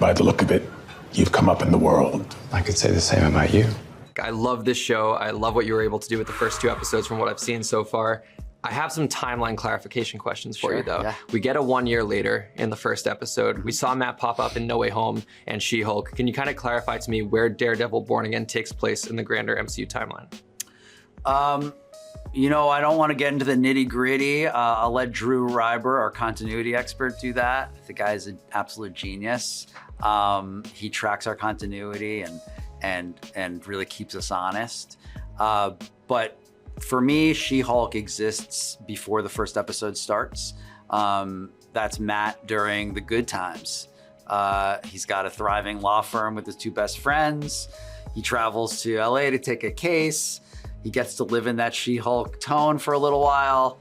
by the look of it, you've come up in the world. I could say the same about you. I love this show. I love what you were able to do with the first 2 episodes from what I've seen so far. I have some timeline clarification questions for you though. Yeah. We get a 1 year later in the first episode. We saw Matt pop up in No Way Home and She-Hulk. Can you kind of clarify to me where Daredevil Born Again takes place in the grander MCU timeline? You know, I don't want to get into the nitty gritty. I'll let Drew Reiber, our continuity expert, do that. The guy's an absolute genius. He tracks our continuity and really keeps us honest. But for me, She-Hulk exists before the first episode starts. That's Matt during the good times. He's got a thriving law firm with his 2 best friends. He travels to LA to take a case. He gets to live in that She-Hulk tone for a little while.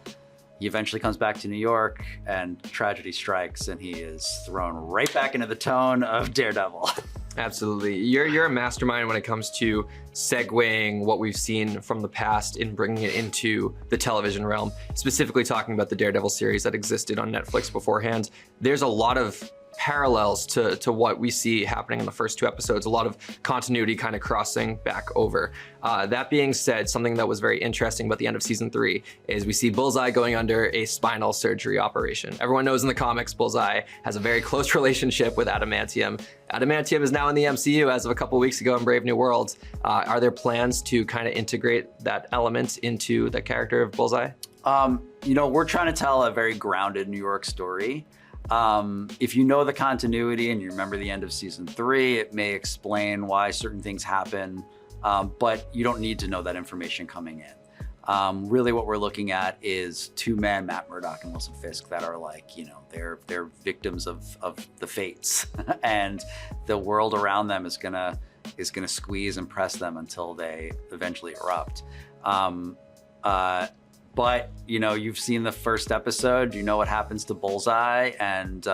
He eventually comes back to New York and tragedy strikes and he is thrown right back into the tone of Daredevil. Absolutely. You're a mastermind when it comes to segueing what we've seen from the past and bringing it into the television realm, specifically talking about the Daredevil series that existed on Netflix beforehand. There's a lot of parallels to what we see happening in the first 2 episodes, a lot of continuity kind of crossing back over. That being said, something that was very interesting about the end of season 3 is we see Bullseye going under a spinal surgery operation. Everyone knows in the comics, Bullseye has a very close relationship with Adamantium. Adamantium is now in the MCU as of a couple weeks ago in Brave New Worlds. Are there plans to kind of integrate that element into the character of Bullseye? You know, we're trying to tell a very grounded New York story. If you know the continuity and you remember the end of season 3, it may explain why certain things happen, but you don't need to know that information coming in. Really what we're looking at is 2 men, Matt Murdock and Wilson Fisk, that are like, you know, they're victims of the fates and the world around them is gonna squeeze and press them until they eventually erupt. But you know, you've seen the first episode, you know what happens to Bullseye, and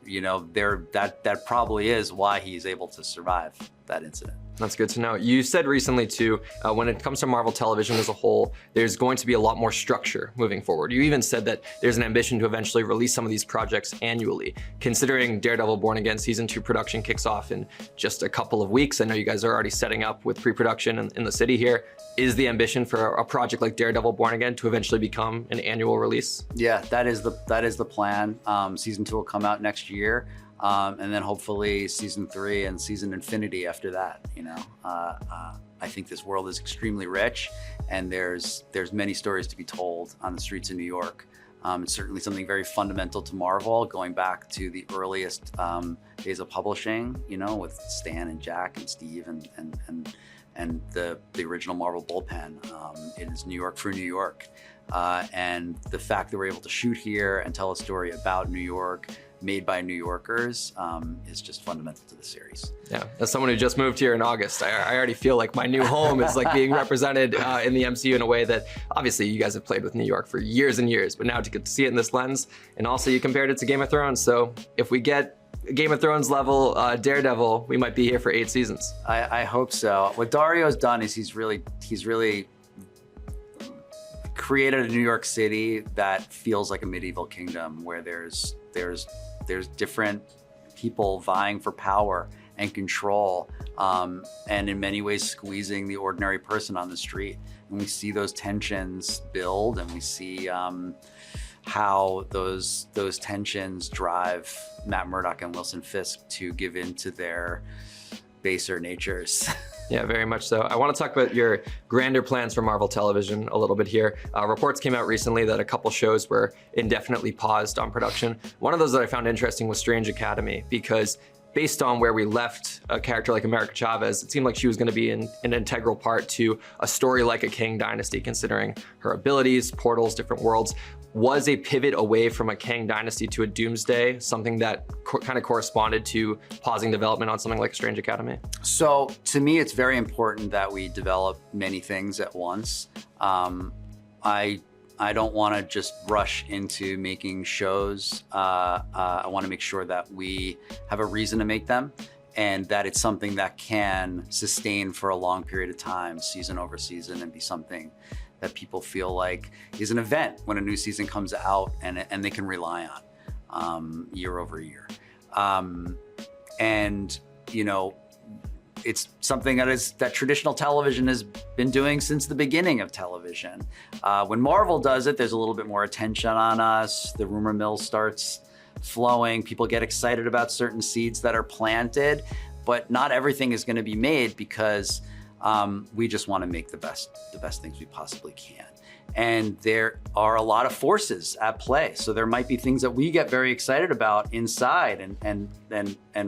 you know, that probably is why he's able to survive that incident. That's good to know. You said recently too, when it comes to Marvel television as a whole, there's going to be a lot more structure moving forward. You even said that there's an ambition to eventually release some of these projects annually. Considering Daredevil Born Again season 2 production kicks off in just a couple of weeks, I know you guys are already setting up with pre-production in the city here. Is the ambition for a project like Daredevil Born Again to eventually become an annual release? Yeah, that is the plan. Season 2 will come out next year. And then hopefully season 3 and season infinity after that, you know. I think this world is extremely rich and there's many stories to be told on the streets of New York. It's certainly something very fundamental to Marvel, going back to the earliest days of publishing, you know, with Stan and Jack and Steve and the original Marvel bullpen. It is New York for New York. And the fact that we're able to shoot here and tell a story about New York, made by New Yorkers, is just fundamental to the series. Yeah, as someone who just moved here in August, I already feel like my new home is like being represented in the MCU in a way that obviously you guys have played with New York for years and years, but now to get to see it in this lens, and also you compared it to Game of Thrones, so if we get Game of Thrones level Daredevil, we might be here for 8 seasons. I hope so. What Dario's done is he's really created a New York City that feels like a medieval kingdom where there's different people vying for power and control, and in many ways squeezing the ordinary person on the street. And we see those tensions build, and we see how those tensions drive Matt Murdock and Wilson Fisk to give in to their baser natures. Yeah, very much so. I want to talk about your grander plans for Marvel television a little bit here. Reports came out recently that a couple shows were indefinitely paused on production. One of those that I found interesting was Strange Academy, because based on where we left a character like America Chavez, it seemed like she was going to be an integral part to a story like a Kang Dynasty, considering her abilities, portals, different worlds. Was a pivot away from a Kang Dynasty to a Doomsday something that kind of corresponded to pausing development on something like Strange Academy? So to me, it's very important that we develop many things at once. I don't want to just rush into making shows. I want to make sure that we have a reason to make them and that it's something that can sustain for a long period of time, season over season, and be something that people feel like is an event when a new season comes out and they can rely on year over year. And, you know, it's something that traditional television has been doing since the beginning of television. When Marvel does it, there's a little bit more attention on us. The rumor mill starts flowing. People get excited about certain seeds that are planted, but not everything is going to be made because we just want to make the best things we possibly can. And there are a lot of forces at play. So there might be things that we get very excited about inside and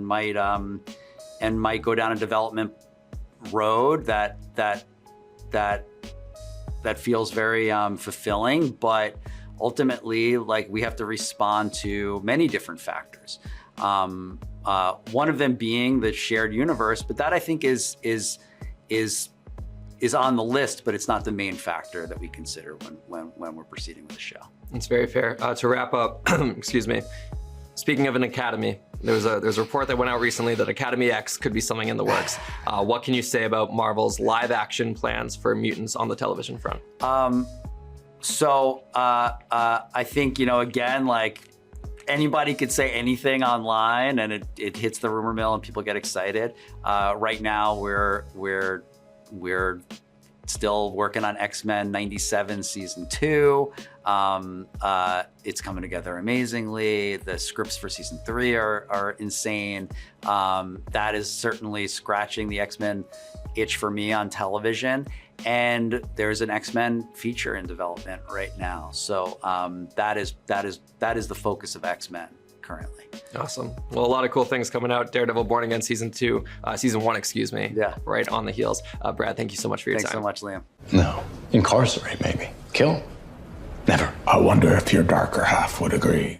might go down a development road that feels very fulfilling, but ultimately, like, we have to respond to many different factors. One of them being the shared universe, but that I think is on the list, but it's not the main factor that we consider when we're proceeding with the show. It's very fair. To wrap up, excuse me. Speaking of an academy, there's a report that went out recently that Academy X could be something in the works. What can you say about Marvel's live action plans for mutants on the television front? I think, you know, again, like, anybody could say anything online and it hits the rumor mill and people get excited. Right now we're still working on X-Men 97 season 2. It's coming together amazingly. The scripts for season 3 are insane. That is certainly scratching the X-Men itch for me on television. And there's an X-Men feature in development right now. So that is the focus of X-Men currently. Awesome. Well, a lot of cool things coming out. Daredevil Born Again season 1, excuse me. Yeah. Right on the heels. Brad, thank you so much for your Thanks time. so much, Liam. No. Incarcerate, maybe. Kill? Never. I wonder if your darker half would agree.